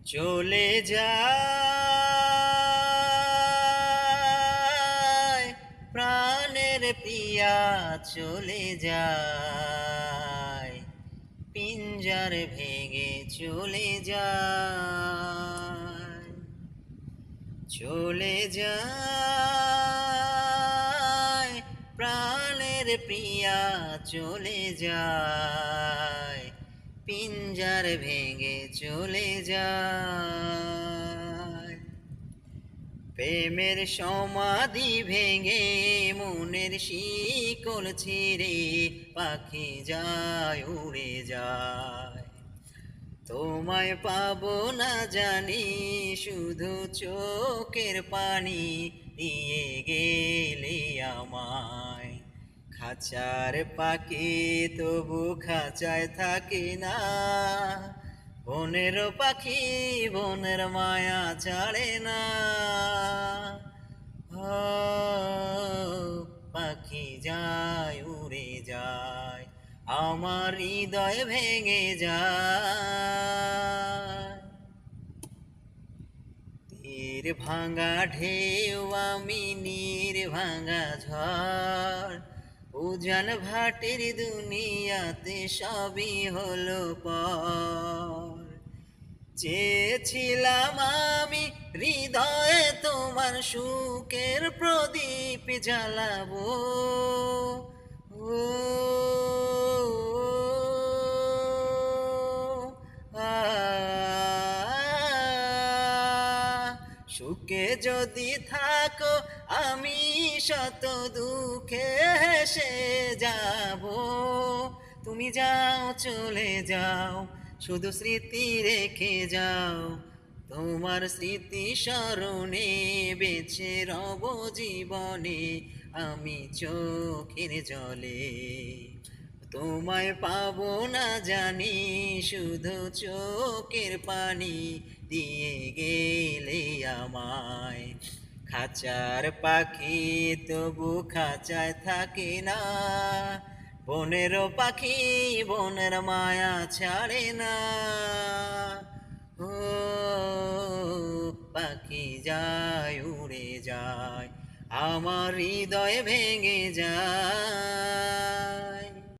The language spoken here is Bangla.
চলে যায় প্রাণের প্রিয়া, চলে যায় পিঞ্জার ভেঙে, চলে যায়, চলে যায় প্রাণের প্রিয়া, চলে যায় পিঞ্জার ভেঙে, চলে যায়। প্রেমের সমাধি ভেঙে মনের শিকল ছিঁড়ে পাখি যায়, উড়ে যায়। তোমায় পাবো না জানি, শুধু চোখের পানি দিয়ে গেলে আমায়। খাঁচার পাখি তবু খাঁচায় থাকে না, বনের পাখি বনের মায়া ছাড়ে না। ও পাখি যায়, উড়ে যায়, আমার হৃদয় ভেঙে যায়। তীর ভাঙা ঢেউ আমি, নীর ভাঙা ঝড়, উজান ভাটির দুনিয়াতে সবই হলো পর। চেয়েছিলাম আমি হৃদয়ে তোমার সুখের প্রদীপ জ্বালাবো, ও আ সুখে যদি থাকো আমি শত দুঃখে হেসে যাব। তুমি যাও, চলে যাও, শুধু স্মৃতি রেখে যাও। তোমার স্মৃতি স্মরণে বেঁচে রব জীবনে আমি চোখের জলে। তোমায় পাবো না জানি, শুধু চোখের পানি দিয়ে গেলে আমায়। খাঁচার পাখি তবু খাঁচায় থাকে না, বনের পাখি বনের মায়া ছাড়ে না। ও পাখি যায়, উড়ে যায়, আমার হৃদয় ভেঙে যায়।